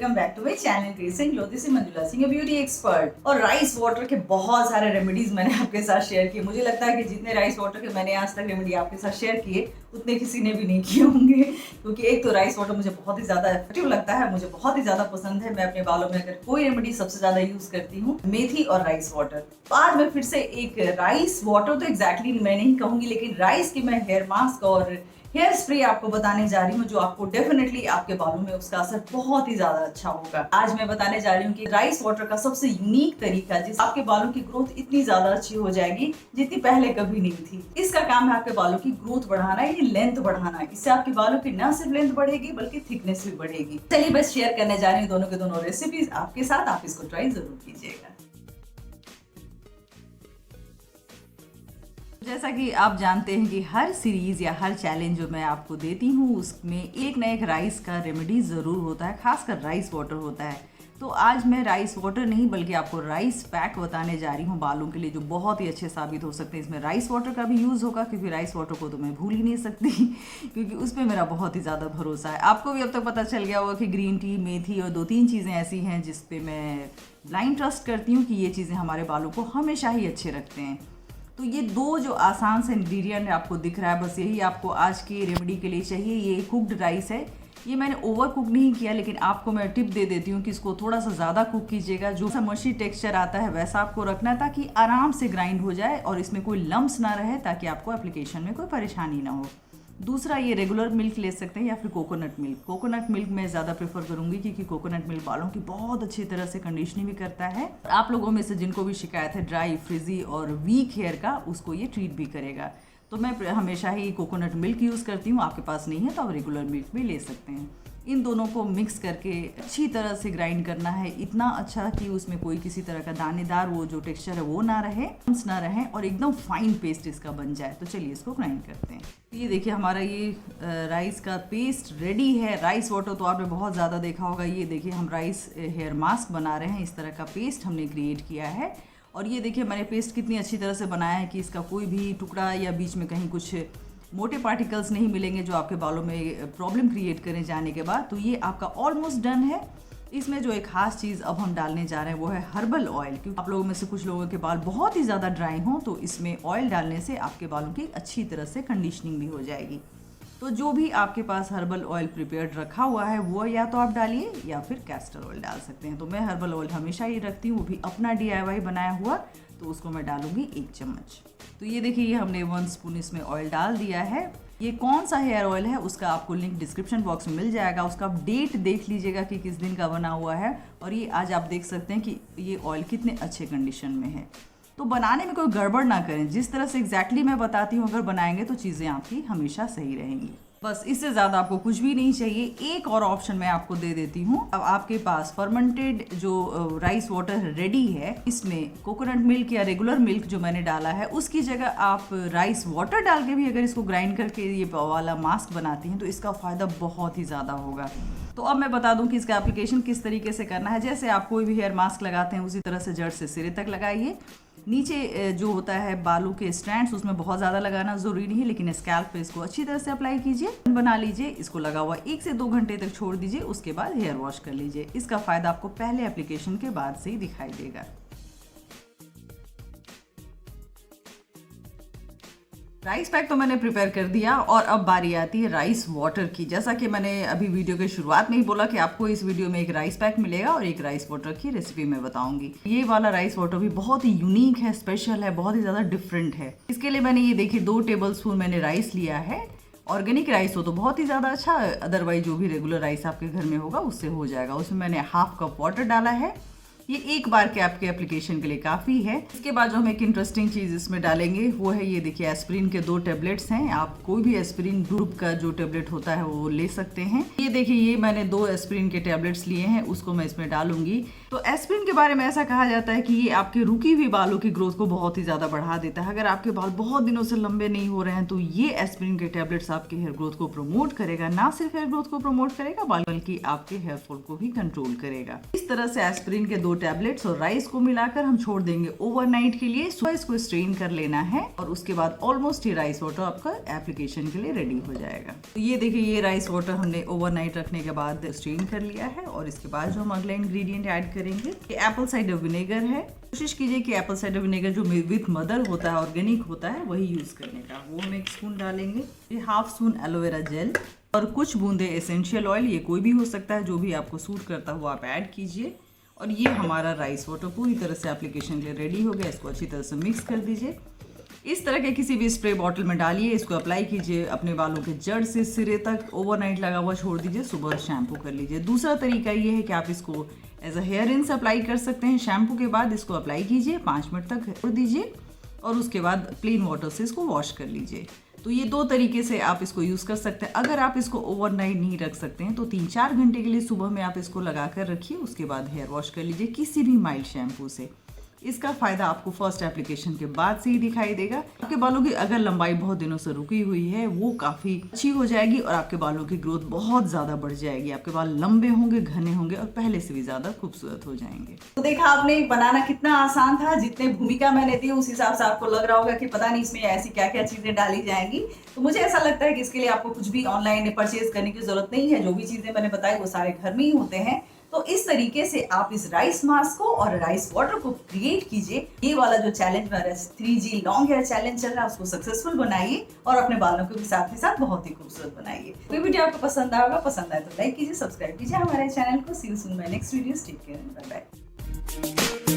Welcome back to my channel craze and glow. This is Manjula Singh, beauty expert. और rice water के बहुत सारे remedies मैंने आपके साथ शेयर किए। मुझे लगता है कि जितने राइस वाटर के मैंने आज तक रेमेडी आपके साथ शेयर किए उतने किसी ने भी नहीं किए होंगे, क्योंकि एक तो राइस वाटर मुझे बहुत ही ज्यादा इफेक्टिव लगता है, मुझे बहुत ही ज्यादा पसंद है। मैं अपने बालों में अगर कोई रेमेडी सबसे ज्यादा यूज करती हूँ मेथी और राइस वाटर। तो आज मैं फिर से एक राइस वाटर तो एग्जैक्टली मैं नहीं कहूंगी, लेकिन राइस की मैं हेयर मास्क और हेयर स्प्रे आपको बताने जा रही हूँ, जो आपको डेफिनेटली आपके बालों में उसका असर बहुत ही ज्यादा अच्छा होगा। आज मैं बताने जा रही हूँ कि राइस वाटर का सबसे यूनिक तरीका, जिससे आपके बालों की ग्रोथ इतनी ज्यादा अच्छी हो जाएगी जितनी पहले कभी नहीं थी। इसका काम है आपके बालों की ग्रोथ बढ़ाना, यानी लेंथ बढ़ाना। इससे आपके बालों की न सिर्फ लेंथ बढ़ेगी बल्कि थिकनेस भी बढ़ेगी। चलिए बस शेयर करने जा रही हूँ दोनों के दोनों रेसिपीज आपके साथ, आप इसको ट्राई जरूर कीजिएगा। जैसा कि आप जानते हैं कि हर सीरीज या हर चैलेंज जो मैं आपको देती हूँ उसमें एक ना एक राइस का रेमेडी ज़रूर होता है, खासकर राइस वाटर होता है। तो आज मैं राइस वाटर नहीं बल्कि आपको राइस पैक बताने जा रही हूँ बालों के लिए, जो बहुत ही अच्छे साबित हो सकते हैं। इसमें राइस वाटर का भी यूज़ होगा, क्योंकि राइस वाटर को तो मैं भूल ही नहीं सकती क्योंकि उस पर मेरा बहुत ही ज़्यादा भरोसा है। आपको भी अब तक पता चल गया होगा कि ग्रीन टी, मेथी और 2-3 चीज़ें ऐसी हैं जिस पे मैं ब्लाइंड ट्रस्ट करती हूँ कि ये चीज़ें हमारे बालों को हमेशा ही अच्छे रखते हैं। तो ये दो जो आसान से इंग्रेडिएंट आपको दिख रहा है, बस यही आपको आज की रेमेडी के लिए चाहिए। ये कुक्ड राइस है, ये मैंने ओवर कुक नहीं किया, लेकिन आपको मैं टिप दे देती हूँ कि इसको थोड़ा सा ज़्यादा कुक कीजिएगा। जो सा मशी टेक्सचर आता है वैसा आपको रखना है, ताकि आराम से ग्राइंड हो जाए और इसमें कोई लम्प्स ना रहे, ताकि आपको एप्लीकेशन में कोई परेशानी ना हो। दूसरा, ये रेगुलर मिल्क ले सकते हैं या फिर कोकोनट मिल्क। कोकोनट मिल्क मैं ज़्यादा प्रेफर करूँगी, क्योंकि कोकोनट मिल्क बालों की बहुत अच्छी तरह से कंडीशनिंग भी करता है। आप लोगों में से जिनको भी शिकायत है ड्राई, फ्रिजी और वीक हेयर का, उसको ये ट्रीट भी करेगा। तो मैं हमेशा ही कोकोनट मिल्क यूज़ करती हूँ। आपके पास नहीं है तो आप रेगुलर मिल्क भी ले सकते हैं। इन दोनों को मिक्स करके अच्छी तरह से ग्राइंड करना है, इतना अच्छा कि उसमें कोई किसी तरह का दानेदार वो जो टेक्सचर है वो ना रहे और एकदम फाइन पेस्ट इसका बन जाए। तो चलिए इसको ग्राइंड करते हैं। ये देखिए हमारा ये राइस का पेस्ट रेडी है। राइस वाटर तो आपने बहुत ज़्यादा देखा होगा। ये देखिए हम राइस हेयर मास्क बना रहे हैं, इस तरह का पेस्ट हमने क्रिएट किया है। और ये देखिए मैंने पेस्ट कितनी अच्छी तरह से बनाया है कि इसका कोई भी टुकड़ा या बीच में कहीं कुछ मोटे पार्टिकल्स नहीं मिलेंगे जो आपके बालों में प्रॉब्लम क्रिएट करें जाने के बाद। तो ये आपका ऑलमोस्ट डन है। इसमें जो एक खास चीज़ अब हम डालने जा रहे हैं वो है हर्बल ऑयल, क्योंकि आप लोगों में से कुछ लोगों के बाल बहुत ही ज़्यादा ड्राई हों, तो इसमें ऑयल डालने से आपके बालों की अच्छी तरह से कंडीशनिंग भी हो जाएगी। तो जो भी आपके पास हर्बल ऑयल प्रिपेयर्ड रखा हुआ है वो या तो आप डालिए या फिर कैस्टर ऑयल डाल सकते हैं। तो मैं हर्बल ऑयल हमेशा ही रखती हूँ, वो भी अपना DIY बनाया हुआ, तो उसको मैं डालूंगी 1 चम्मच। तो ये देखिए ये हमने 1 स्पून इसमें ऑयल डाल दिया है। ये कौन सा हेयर ऑयल है उसका आपको लिंक डिस्क्रिप्शन बॉक्स में मिल जाएगा। उसका आप डेट देख लीजिएगा कि किस दिन का बना हुआ है। और ये आज आप देख सकते हैं कि ये ऑयल कितने अच्छे कंडीशन में है। तो बनाने में कोई गड़बड़ ना करें, जिस तरह से एग्जैक्टली मैं बताती हूँ अगर बनाएंगे तो चीज़ें आपकी हमेशा सही रहेंगी। बस इससे ज़्यादा आपको कुछ भी नहीं चाहिए। एक और ऑप्शन मैं आपको दे देती हूँ। अब आपके पास फर्मेंटेड जो राइस वाटर रेडी है, इसमें कोकोनट मिल्क या रेगुलर मिल्क जो मैंने डाला है उसकी जगह आप राइस वाटर डाल के भी अगर इसको ग्राइंड करके ये वाला मास्क बनाती हैं तो इसका फ़ायदा बहुत ही ज़्यादा होगा। तो अब मैं बता दूं कि इसका एप्लीकेशन किस तरीके से करना है। जैसे आप कोई भी हेयर मास्क लगाते हैं उसी तरह से जड़ से सिरे तक लगाइए। नीचे जो होता है बालों के स्ट्रैंड्स, उसमें बहुत ज़्यादा लगाना ज़रूरी नहीं है, लेकिन स्कैल्प पे इसको अच्छी तरह से अप्लाई कीजिए, बना लीजिए। इसको लगा हुआ 1 से 2 घंटे तक छोड़ दीजिए, उसके बाद हेयर वॉश कर लीजिए। इसका फ़ायदा आपको पहले एप्लीकेशन के बाद से ही दिखाई देगा। राइस पैक तो मैंने प्रिपेयर कर दिया और अब बारी आती है राइस वाटर की। जैसा कि मैंने अभी वीडियो के शुरुआत में ही बोला कि आपको इस वीडियो में एक राइस पैक मिलेगा और एक राइस वाटर की रेसिपी मैं बताऊंगी। ये वाला राइस वाटर भी बहुत ही यूनिक है, स्पेशल है, बहुत ही ज़्यादा डिफरेंट है। इसके लिए मैंने ये देखिए 2 टेबलस्पून मैंने राइस लिया है। ऑर्गेनिक राइस हो तो बहुत ही ज़्यादा अच्छा, अदरवाइज जो भी रेगुलर राइस आपके घर में होगा उससे हो जाएगा। उसमें मैंने 1/2 कप वाटर डाला है। ये एक बार के आपके एप्लीकेशन के लिए काफ़ी है। इसके बाद जो हम एक इंटरेस्टिंग चीज़ इसमें डालेंगे वो है ये देखिए एस्पिरिन के 2 टेबलेट्स हैं। आप कोई भी एस्पिरिन ग्रुप का जो टेबलेट होता है वो ले सकते हैं। ये देखिए ये मैंने 2 एस्पिरिन के टेबलेट्स लिए हैं, उसको मैं इसमें डालूंगी। तो एस्पिरिन के बारे में ऐसा कहा जाता है कि ये आपके रुकी हुई बालों की ग्रोथ को बहुत ही ज़्यादा बढ़ा देता है। अगर आपके बाल बहुत दिनों से लंबे नहीं हो रहे हैं तो ये एस्पिरिन के टेबलेट्स आपके हेयर ग्रोथ को प्रमोट करेगा। ना सिर्फ हेयर ग्रोथ को प्रमोट करेगा बल्कि आपके हेयर फॉल को भी कंट्रोल करेगा। इस तरह से एस्पिरिन के 2 टैबलेट्स और राइस को मिलाकर हम छोड़ देंगे ओवरनाइट के लिए। सुबह इसको स्ट्रेन कर लेना है और उसके बाद ऑलमोस्ट ये राइस वाटर आपका एप्लीकेशन के लिए रेडी हो जाएगा। तो ये देखिए, ये राइस वाटर हमने ओवरनाइट रखने के बाद स्ट्रेन कर लिया है। और इसके बाद जो हम अगला इंग्रेडिएंट ऐड करेंगे, ये एप्पल साइडर विनेगर है। कोशिश कीजिए कि एप्पल साइडर विनेगर जो विथ मदर होता है, ऑर्गेनिक होता है, वही यूज करने का। वो हम 1 स्पून डालेंगे। ये हाफ स्पून एलोवेरा जेल और कुछ बूंदे एसेंशियल ऑयल, ये कोई भी हो सकता है, जो भी आपको सूट करता हो आप ऐड कीजिए। और ये हमारा राइस वाटर पूरी तरह से एप्लीकेशन के लिए रेडी हो गया। इसको अच्छी तरह से मिक्स कर दीजिए। इस तरह के किसी भी स्प्रे बॉटल में डालिए, इसको अप्लाई कीजिए अपने बालों के जड़ से सिरे तक, ओवरनाइट लगा हुआ छोड़ दीजिए, सुबह शैम्पू कर लीजिए। दूसरा तरीका ये है कि आप इसको as a hair rinse apply कर सकते हैं। शैम्पू के बाद इसको अप्लाई कीजिए, 5 मिनट तक छोड़ दीजिए और उसके बाद प्लेन वाटर से इसको वॉश कर लीजिए। तो ये 2 तरीके से आप इसको यूज़ कर सकते हैं। अगर आप इसको ओवरनाइट नहीं रख सकते हैं तो 3-4 घंटे के लिए सुबह में आप इसको लगा कर रखिए, उसके बाद हेयर वॉश कर लीजिए किसी भी माइल्ड शैम्पू से। इसका फ़ायदा आपको फर्स्ट एप्लीकेशन के बाद से ही दिखाई देगा। आपके बालों की अगर लंबाई बहुत दिनों से रुकी हुई है, वो काफ़ी अच्छी हो जाएगी और आपके बालों की ग्रोथ बहुत ज़्यादा बढ़ जाएगी। आपके बाल लंबे होंगे, घने होंगे और पहले से भी ज़्यादा खूबसूरत हो जाएंगे। तो देखा आपने बनाना कितना आसान था। जितने भूमिका मैंने दी उस हिसाब से आपको लग रहा होगा कि पता नहीं इसमें ऐसी क्या क्या चीज़ें डाली जाएंगी। तो मुझे ऐसा लगता है कि इसके लिए आपको कुछ भी ऑनलाइन परचेज करने की जरूरत नहीं है। जो भी चीज़ें मैंने बताई वो सारे घर में ही होते हैं। तो इस तरीके से आप इस राइस मास्क को और राइस वाटर को क्रिएट कीजिए। ये वाला जो चैलेंज मेरा 3G लॉन्ग हेयर चैलेंज चल रहा है, उसको सक्सेसफुल बनाइए और अपने बालों को भी साथ बहुत ही खूबसूरत बनाइए। कोई वीडियो आपको पसंद आएगा, पसंद आए तो लाइक कीजिए, सब्सक्राइब कीजिए हमारे चैनल को। See you soon my next video. Take care, bye bye.